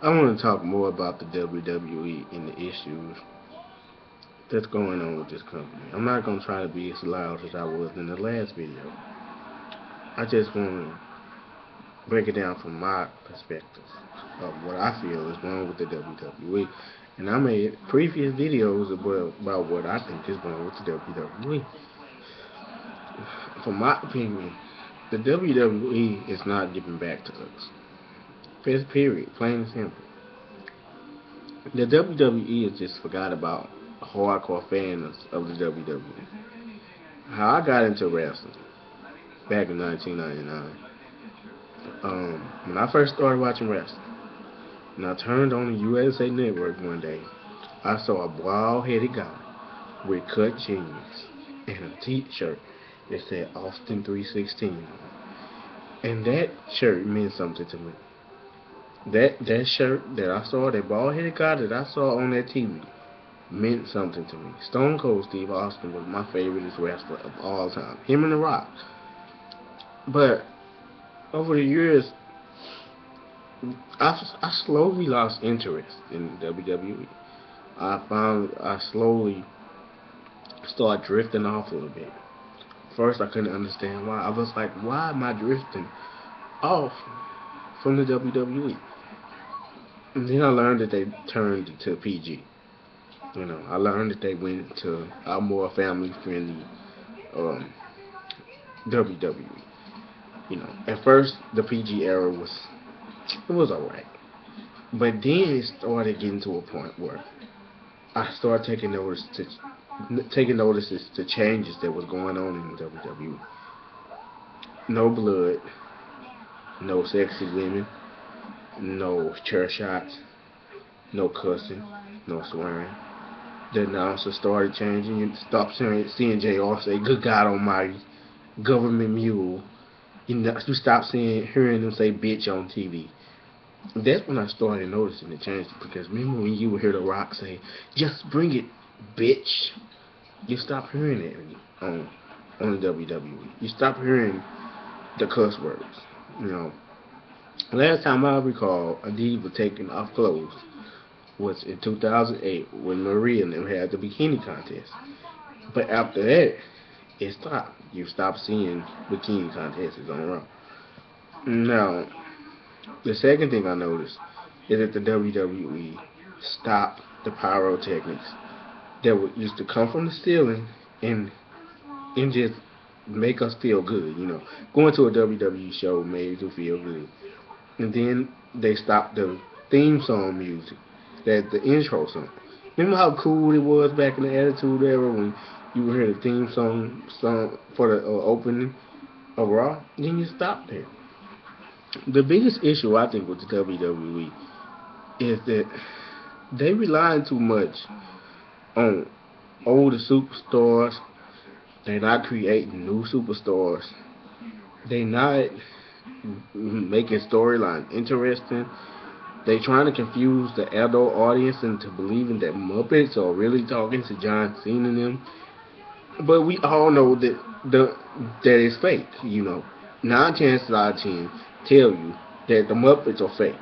I want to talk more about the WWE and the issues that's going on with this company. I'm not going to try to be as loud as I was in the last video. I just want to break it down from my perspective of what I feel is wrong with the WWE. And I made previous videos about what I think is wrong with the WWE. From my opinion, the WWE is not giving back to us. First period, plain and simple. The WWE is just forgot about hardcore fans of the WWE. How I got into wrestling back in 1999. When I first started watching wrestling, and I turned on the USA Network one day, I saw a bald-headed guy with cut jeans and a t-shirt that said Austin 316. And that shirt meant something to me. That shirt that I saw, that bald-headed guy that I saw on that TV, meant something to me. Stone Cold Steve Austin was my favorite wrestler of all time. Him and The Rock. But over the years, I slowly lost interest in WWE. I slowly started drifting off a little bit. First, I couldn't understand why. I was like, why am I drifting off from the WWE? And then I learned that they turned to PG. I learned that they went to a more family-friendly um, WWE. At first the PG era was alright, but then it started getting to a point where I started taking notices to changes that was going on in the WWE. No blood, no sexy women, no chair shots, no cussing, no swearing. The announcer started changing. You stopped seeing JR say, "Good God Almighty," "government mule." You stop hearing them say "bitch" on TV. That's when I started noticing the changes. Because remember when you would hear The Rock say, "Just bring it, bitch." You stop hearing it on the WWE. You stop hearing the cuss words. You know, last time I recall a diva taking off clothes was in 2008 when Maria and them had the bikini contest. But after that, it stopped. You stopped seeing bikini contests on Raw. Now, the second thing I noticed is that the WWE stopped the pyrotechnics that used to come from the ceiling and just make us feel good. Going to a WWE show made you feel good. And then they stopped the theme song music, the intro song. Remember how cool it was back in the Attitude Era when you would hear the theme song for the opening of Raw? Then you stop there. The biggest issue I think with the WWE is that they rely too much on older superstars. They're not creating new superstars. They're not making storylines interesting. They trying to confuse the adult audience into believing that Muppets are really talking to John Cena and them. But we all know that it's fake. 9 chances out of 10 tell you that the Muppets are fake.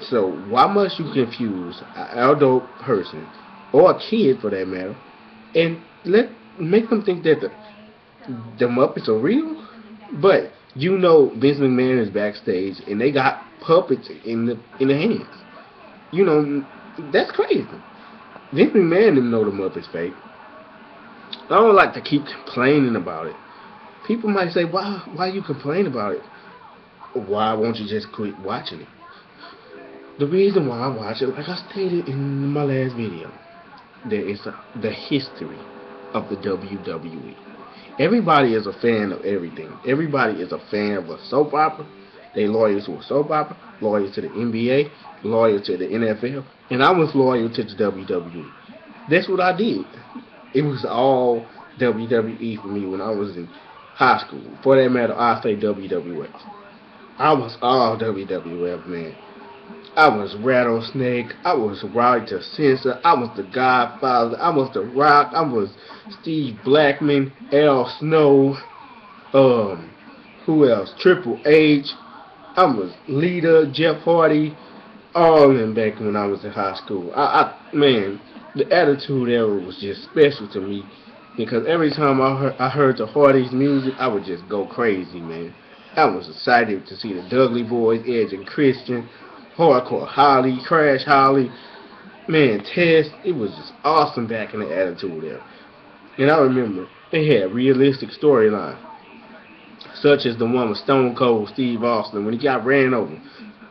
So why must you confuse an adult person or a kid for that matter and make them think that the Muppets are real? But Vince McMahon is backstage and they got puppets in the hands. That's crazy. Vince McMahon didn't know the Muppets fake. I don't like to keep complaining about it. People might say, why you complain about it? Why won't you just quit watching it? The reason why I watch it, like I stated in my last video, there is the history of the WWE. Everybody is a fan of everything. Everybody is a fan of a soap opera. They loyal to a soap opera, loyal to the NBA, loyal to the NFL, and I was loyal to the WWE. That's what I did. It was all WWE for me when I was in high school. For that matter, I say WWF. I was all WWF, man. I was Rattlesnake. I was Roger Censor. I was the Godfather. I was The Rock. I was Steve Blackman, Al Snow. Who else? Triple H. I was Lita, Jeff Hardy. all in back when I was in high school. Man, the Attitude Era was just special to me because every time I heard the Hardys music, I would just go crazy, man. I was excited to see the Dudley Boys, Edge and Christian, Hardcore Holly, Crash Holly, man, Test. It was just awesome back in the Attitude Era. And I remember they had realistic storylines, such as the one with Stone Cold Steve Austin when he got ran over.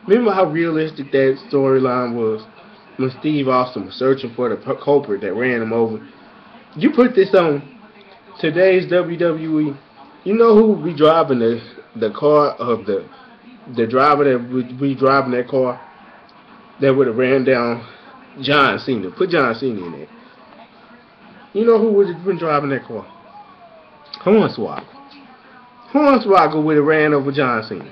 Remember how realistic that storyline was when Steve Austin was searching for the culprit that ran him over? You put this on today's WWE, you know who would be driving the car of the driver that would be driving that car that would have ran down John Cena? Put John Cena in there. You know who would have been driving that car? Hornswoggle. Hornswoggle would have ran over John Cena.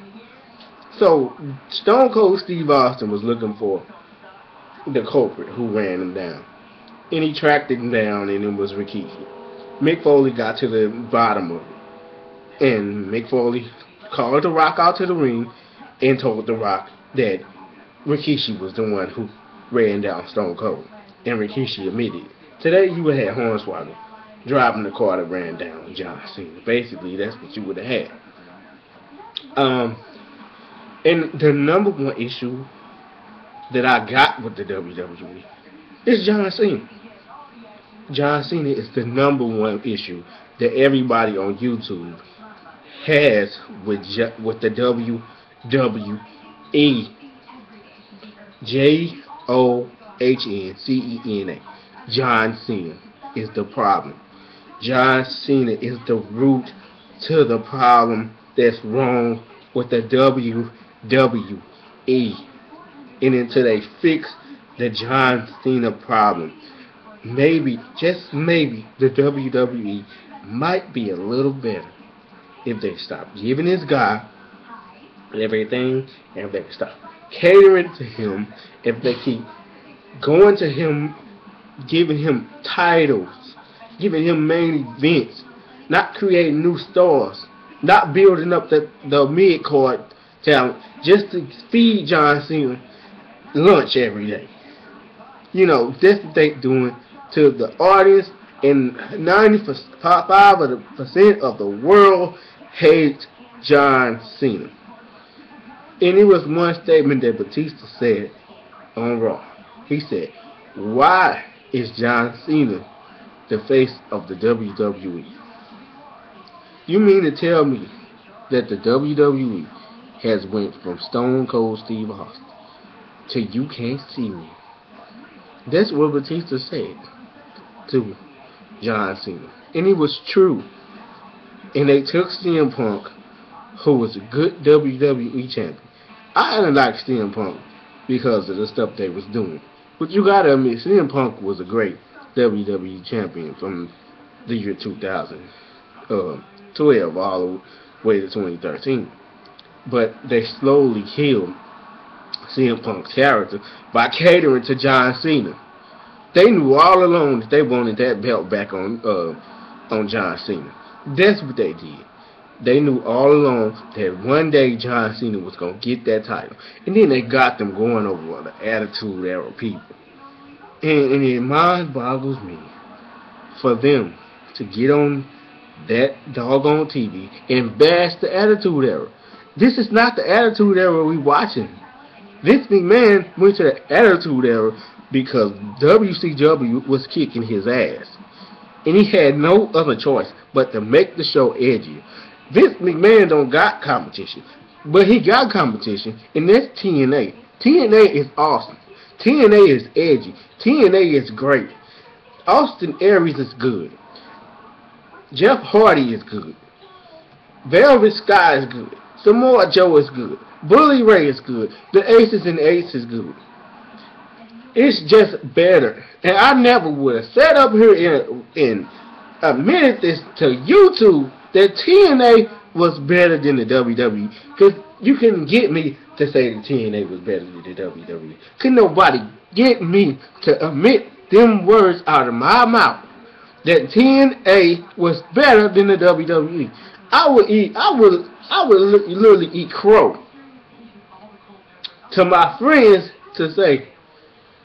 So Stone Cold Steve Austin was looking for the culprit who ran him down, and he tracked him down, and it was Rikishi. Mick Foley got to the bottom of it, and Mick Foley called The Rock out to the ring and told The Rock that Rikishi was the one who ran down Stone Cold, and Rikishi admitted it. Today you would have Hornswoggle driving the car that ran down John Cena. Basically, that's what you would have had. And the number one issue that I got with the WWE is John Cena. John Cena is the number one issue that everybody on YouTube has with the WWE. Johncena. John Cena is the problem. John Cena is the root to the problem that's wrong with the WWE. And until they fix the John Cena problem, maybe, just maybe, the WWE might be a little better if they stop giving this guy everything, and if they stop catering to him, if they keep going to him, giving him titles, giving him main events, not creating new stars, not building up the mid-card talent, just to feed John Cena lunch every day. You know, that's what they doing to the audience, and 95% of the world hates John Cena. And it was one statement that Batista said on Raw. He said, "Why is John Cena the face of the WWE?" You mean to tell me that the WWE has went from Stone Cold Steve Austin to "You Can't See Me"? That's what Batista said to John Cena. And it was true. And they took CM Punk, who was a good WWE champion. I didn't like CM Punk because of the stuff they was doing. But you gotta admit, CM Punk was a great WWE champion from the year 2012 all the way to 2013. But they slowly killed CM Punk's character by catering to John Cena. They knew all along that they wanted that belt back on John Cena. That's what they did. They knew all along that one day John Cena was going to get that title. And then they got them going over the Attitude Era people. And it mind boggles me for them to get on that doggone TV and bash the Attitude Era. This is not the Attitude Era we watching. Vince McMahon went to the Attitude Era because WCW was kicking his ass. And he had no other choice but to make the show edgier. Vince McMahon don't got competition, but he got competition, and that's TNA. TNA is awesome. TNA is edgy. TNA is great. Austin Aries is good. Jeff Hardy is good. Velvet Sky is good. Samoa Joe is good. Bully Ray is good. The Aces and Eights is good. It's just better. And I never would have sat up here and admitted this to YouTube that TNA was better than the WWE. Because you couldn't get me to say that TNA was better than the WWE. Could nobody get me to admit them words out of my mouth that TNA was better than the WWE. I would literally eat crow to my friends to say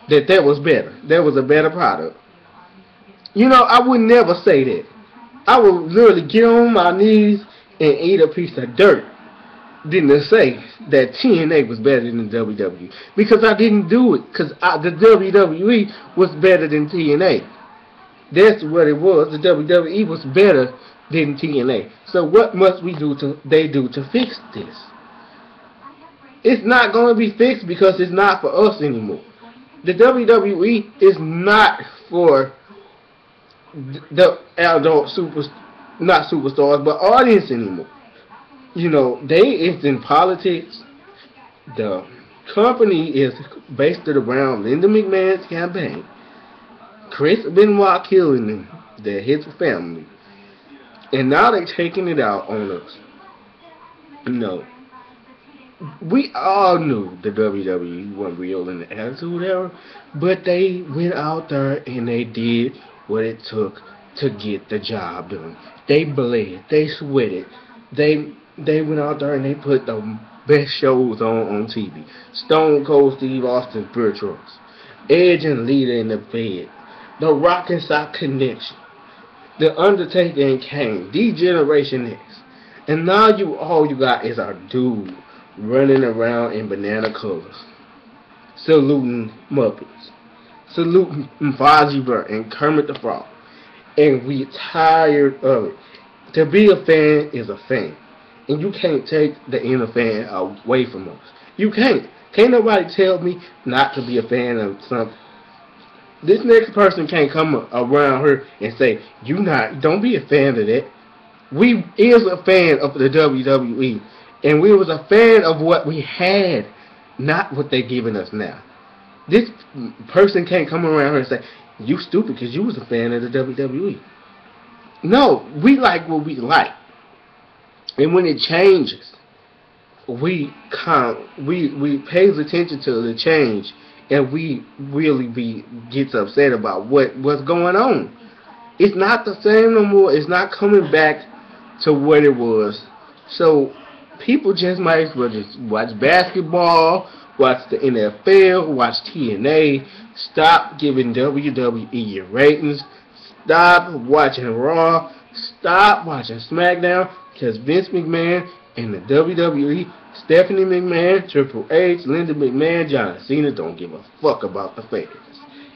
that was better. That was a better product. I would never say that. I would literally get on my knees and eat a piece of dirt than to say that TNA was better than the WWE. Because I didn't do it. Because the WWE was better than TNA. That's what it was. The WWE was better than TNA. So what must they do to fix this? It's not going to be fixed because it's not for us anymore. The WWE is not for the adult not superstars, but audience anymore. It's in politics. The company is based around Linda McMahon's campaign. Chris Benoit killing them. They're his family. And now they're taking it out on us. We all knew the WWE wasn't real in the Attitude Era, but they went out there and they did what it took to get the job done. They bled, they sweated, they went out there and they put the best shows on TV. Stone Cold Steve Austin Virtuals, Edge and Lita in the bed, The Rock and Sock Connection, The Undertaker and Kane, D-Generation X, and now all you got is our dude running around in banana colors, saluting Muppets, saluting Fozzie Bear and Kermit the Frog, and we tired of it. To be a fan is a fan, and you can't take the inner fan away from us. You can't. Can't nobody tell me not to be a fan of something. This next person can't come around here and say don't be a fan of that. We is a fan of the WWE. And we was a fan of what we had, not what they giving us now. This person can't come around here and say, you stupid because you was a fan of the WWE. No, we like what we like. And when it changes, we pays attention to the change, and we really gets upset about what's going on. It's not the same no more. It's not coming back to what it was. So people just might as well just watch basketball, watch the NFL, watch TNA. Stop giving WWE your ratings. Stop watching Raw. Stop watching SmackDown. Because Vince McMahon and the WWE, Stephanie McMahon, Triple H, Linda McMahon, John Cena don't give a fuck about the fans.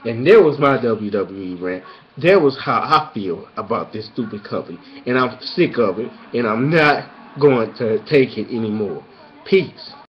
And there was my WWE rant. That was how I feel about this stupid company. And I'm sick of it. And I'm not going to take it anymore. Peace.